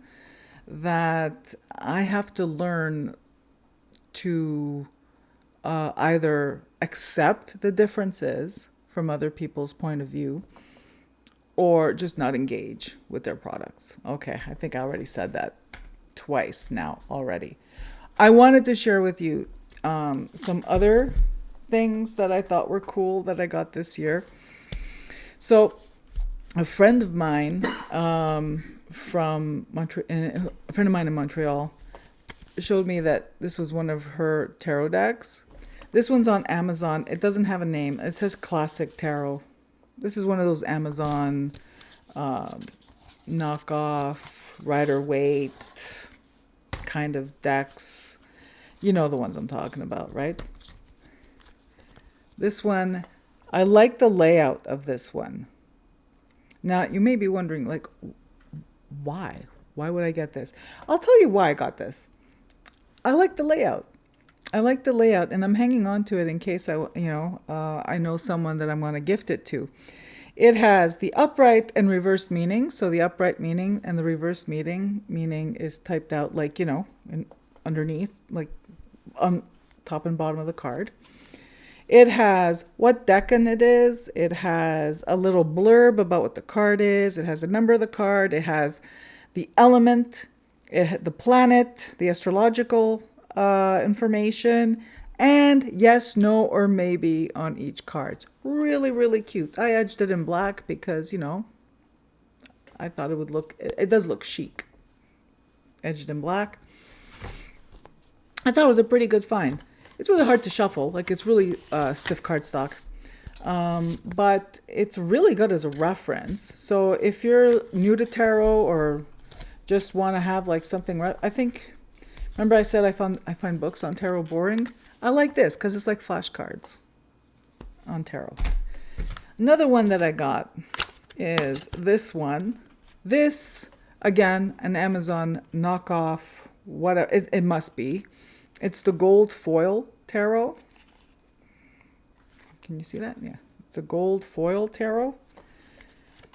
that I have to learn to either accept the differences from other people's point of view or just not engage with their products. Okay, I think I already said that twice now already. I wanted to share with you some other things that I thought were cool that I got this year. So a friend of mine from Montreal, a friend of mine in Montreal showed me that this was one of her tarot decks. This one's on Amazon. It doesn't have a name. It says Classic Tarot. This is one of those Amazon knockoff, Rider-Waite kind of decks. You know the ones I'm talking about, right? This one, I like the layout of this one. Now, you may be wondering, like, why? Why would I get this? I'll tell you why I got this. I like the layout. And I'm hanging on to it in case I know someone that I'm going to gift it to. It has the upright and reverse meaning. So the upright meaning and the reverse meaning is typed out like, underneath, like on top and bottom of the card. It has what decan it is. It has a little blurb about what the card is. It has the number of the card. It has the element, the planet, the astrological information, and yes, no, or maybe on each card. Really, really cute. I edged it in black because, I thought it does look chic. Edged in black. I thought it was a pretty good find. It's really hard to shuffle. Like, it's really stiff cardstock. But it's really good as a reference. So if you're new to tarot or just want to have like something, I think, remember I said I find books on tarot boring? I like this because it's like flashcards on tarot. Another one that I got is this one. This, again, an Amazon knockoff, whatever, it must be. It's the gold foil tarot. Can you see that? Yeah, it's a gold foil tarot.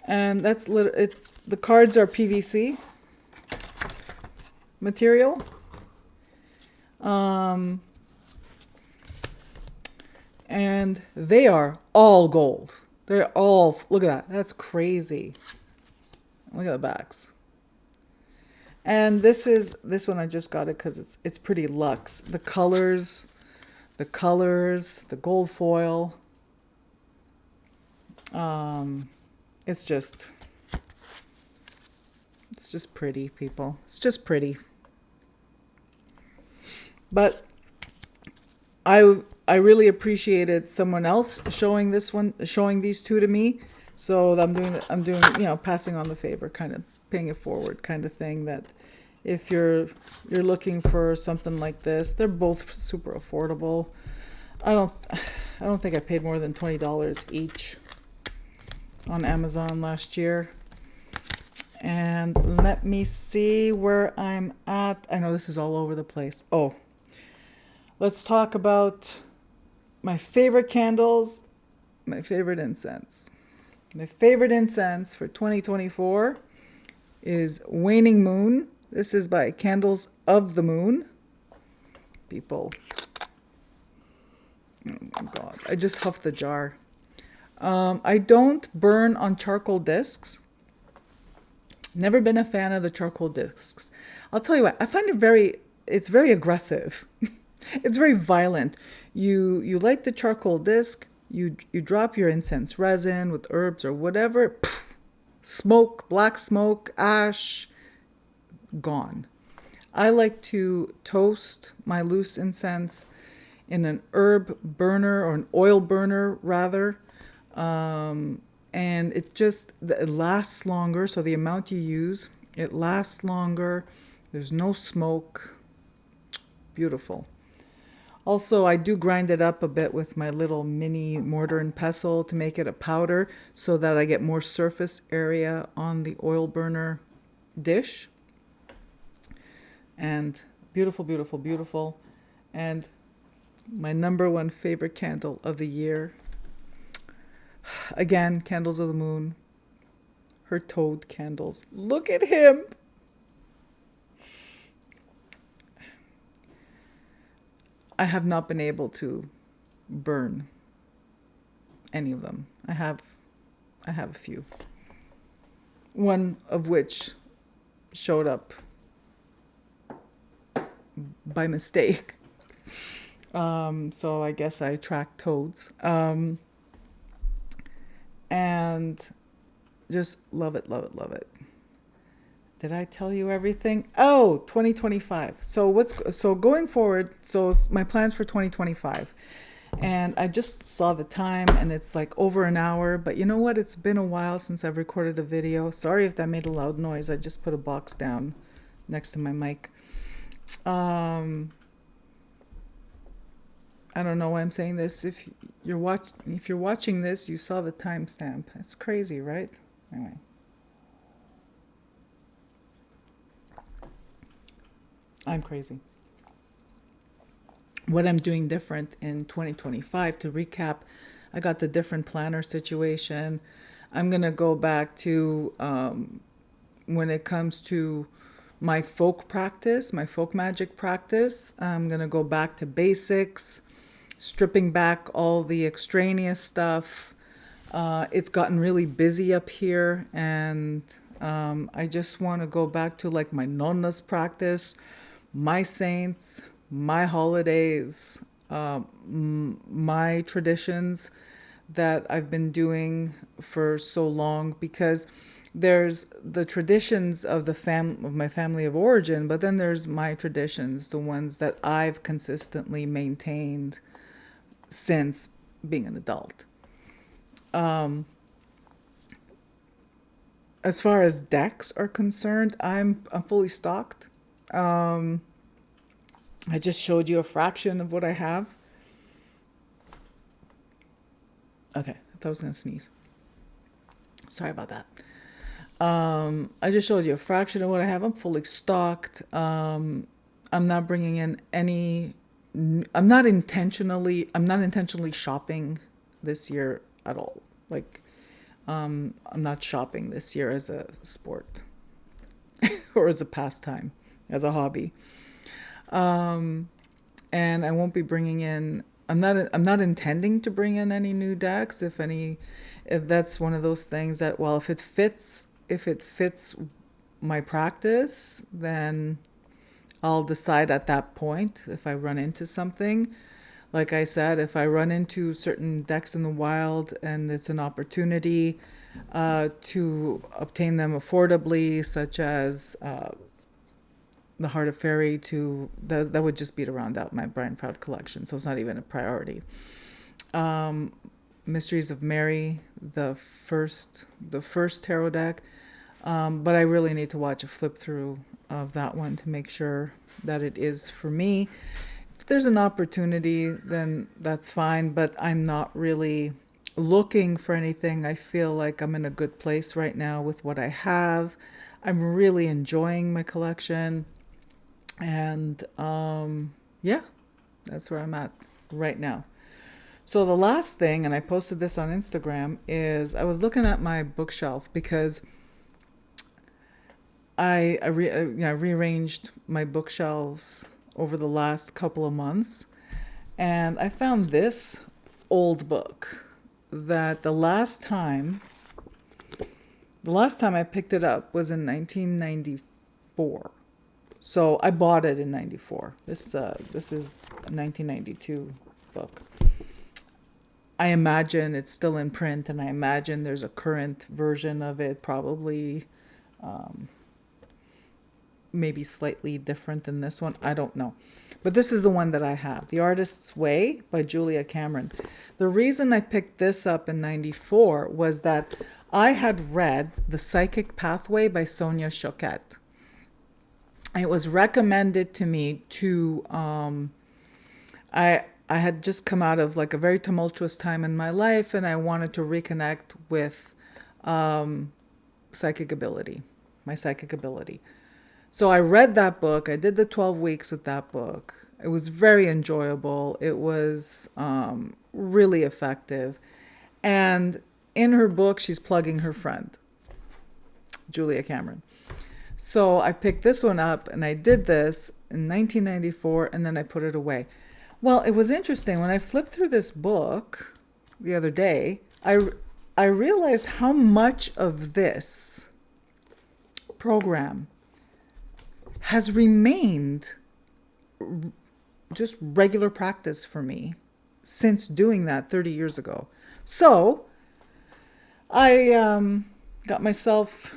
And the cards are PVC material. And they are all gold. They're all, look at that. That's crazy. Look at the backs. And this one I just got it because it's pretty luxe. The colors, the gold foil. It's just pretty, people. It's just pretty. But I really appreciated someone else showing these two to me. So I'm doing, passing on the favor, kind of paying it forward kind of thing, that if you're looking for something like this, they're both super affordable. I don't think I paid more than $20 each on Amazon last year. And let me see where I'm at. I know this is all over the place. Oh, let's talk about my favorite candles, my favorite incense. My favorite incense for 2024 is Waning Moon. This is by Candles of the Moon. People. Oh my God. I just huffed the jar. I don't burn on charcoal discs. Never been a fan of the charcoal discs. I'll tell you what, I find it's very aggressive. It's very violent. You light the charcoal disc, you drop your incense resin with herbs or whatever, pff, smoke, black smoke, ash, gone. I like to toast my loose incense in an herb burner or an oil burner rather. And it lasts longer. So the amount you use, it lasts longer. There's no smoke. Beautiful. Also, I do grind it up a bit with my little mini mortar and pestle to make it a powder so that I get more surface area on the oil burner dish. And beautiful, beautiful, beautiful. And my number one favorite candle of the year. Again, Candles of the Moon. Her toad candles. Look at him. I have not been able to burn any of them. I have a few. One of which showed up by mistake. So I guess I tracked toads. And just love it, love it, love it. Did I tell you everything? Oh, 2025. So going forward, so my plans for 2025. And I just saw the time and it's like over an hour, but you know what? It's been a while since I've recorded a video. Sorry if that made a loud noise. I just put a box down next to my mic. I don't know why I'm saying this. If you're watching this, you saw the timestamp. It's crazy, right? Anyway. I'm crazy. What I'm doing different in 2025, to recap, I got the different planner situation. I'm going to go back to when it comes to my folk practice, my folk magic practice. I'm going to go back to basics, stripping back all the extraneous stuff. It's gotten really busy up here, and I just want to go back to like my nonna's practice, my saints, my holidays, my traditions that I've been doing for so long, because there's the traditions of of my family of origin, but then there's my traditions, the ones that I've consistently maintained since being an adult. As far as decks are concerned, I'm fully stocked. I just showed you a fraction of what I have. Okay, I thought I was going to sneeze. Sorry about that. I just showed you a fraction of what I have. I'm fully stocked. I'm not bringing in any. I'm not intentionally shopping this year at all. Like, I'm not shopping this year as a sport or as a pastime, as a hobby. And I won't be bringing in. I'm not intending to bring in any new decks. If that's one of those things that, well, if it fits my practice, then I'll decide at that point if I run into something. Like I said, if I run into certain decks in the wild and it's an opportunity to obtain them affordably, such as the Heart of Fairy, that would just be to round out my Brian Froud collection, so it's not even a priority. Mysteries of Mary, the first tarot deck, but I really need to watch a flip through of that one to make sure that it is for me. If there's an opportunity, then that's fine, but I'm not really looking for anything. I feel like I'm in a good place right now with what I have. I'm really enjoying my collection, and yeah, that's where I'm at right now. So the last thing, and I posted this on Instagram, is I was looking at my bookshelf because I rearranged my bookshelves over the last couple of months, and I found this old book that the last time The last time I picked it up was in 1994. So I bought it in 94. This is a 1992 book. I imagine it's still in print, and I imagine there's a current version of it, probably maybe slightly different than this one. I don't know. But this is the one that I have, The Artist's Way by Julia Cameron. The reason I picked this up in 94 was that I had read The Psychic Pathway by Sonia Choquette. It was recommended to me to, I had just come out of like a very tumultuous time in my life, and I wanted to reconnect with psychic ability, my psychic ability. So I read that book. I did the 12 weeks with that book. It was very enjoyable. It was really effective. And in her book, she's plugging her friend, Julia Cameron. So I picked this one up, and I did this in 1994, and then I put it away. Well, it was interesting. When I flipped through this book the other day, I realized how much of this program has remained just regular practice for me since doing that 30 years ago. So I got myself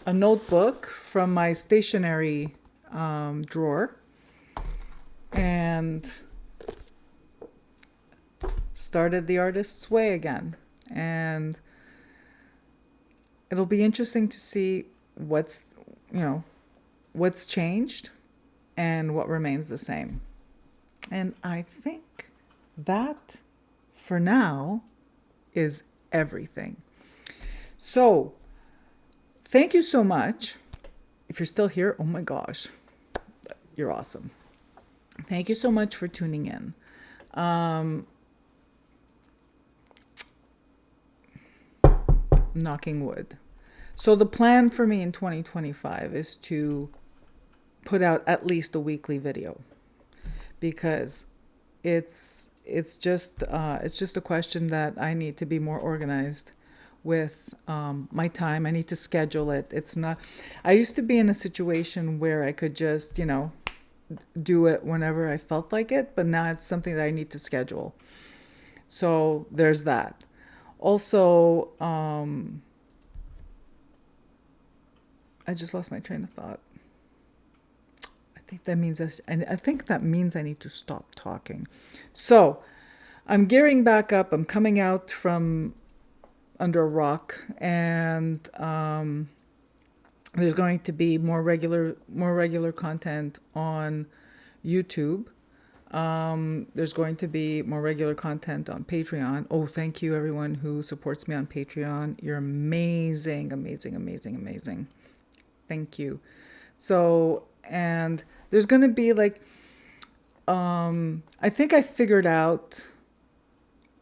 a notebook from my stationery drawer and started The Artist's Way again. And it'll be interesting to see what's changed and what remains the same. And I think that for now is everything. So thank you so much. If you're still here, oh my gosh, you're awesome. Thank you so much for tuning in. Knocking wood. So the plan for me in 2025 is to put out at least a weekly video, because it's just a question that I need to be more organized with my time. I need to schedule it. It's not. I used to be in a situation where I could just do it whenever I felt like it, but now it's something that I need to schedule. So there's that. Also, I just lost my train of thought. I think that means I need to stop talking. So I'm gearing back up. I'm coming out from under a rock, and there's going to be more regular content on YouTube. There's going to be more regular content on Patreon. Oh, thank you everyone who supports me on Patreon. You're amazing, amazing, amazing, amazing. Thank you. So, and there's going to be like, I think I figured out,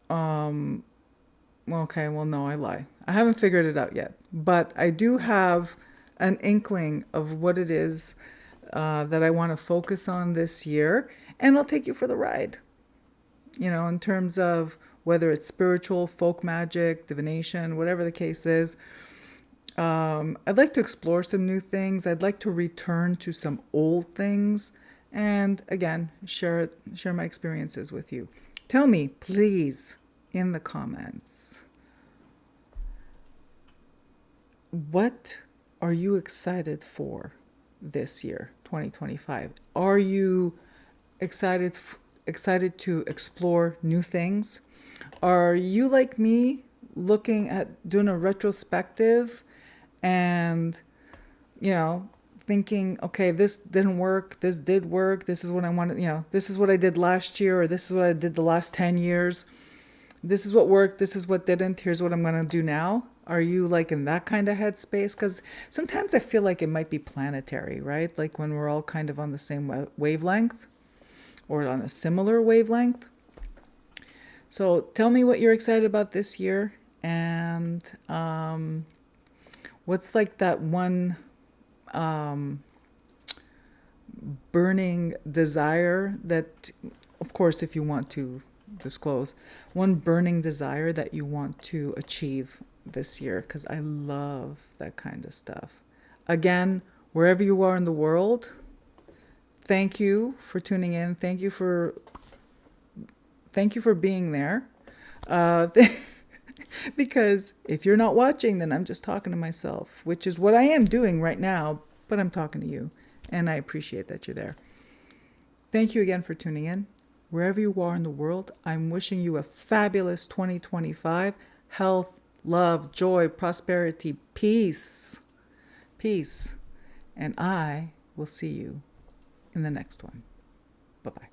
okay, well, no, I lie. I haven't figured it out yet, but I do have an inkling of what it is that I want to focus on this year, and I'll take you for the ride. In terms of whether it's spiritual, folk magic, divination, whatever the case is. I'd like to explore some new things. I'd like to return to some old things, and again, share my experiences with you. Tell me, please, in the comments, what are you excited for this year, 2025? Are you excited to explore new things? Are you like me, looking at doing a retrospective and thinking, okay, this didn't work, this did work, this is what I wanted, this is what I did last year, or this is what I did the last 10 years, this is what worked, this is what didn't, here's what I'm going to do now? Are you like in that kind of headspace? Because sometimes I feel like it might be planetary, right? Like when we're all kind of on the same wavelength, or on a similar wavelength. So tell me what you're excited about this year, and what's like that one burning desire that, of course, if you want to disclose, one burning desire that you want to achieve this year because I love that kind of stuff. Again, wherever you are in the world, thank you for tuning in. Thank you for being there. Because if you're not watching, then I'm just talking to myself, which is what I am doing right now, but I'm talking to you, and I appreciate that you're there. Thank you again for tuning in. Wherever you are in the world, I'm wishing you a fabulous 2025. Health, love, joy, prosperity, peace. Peace. And I will see you in the next one. Bye-bye.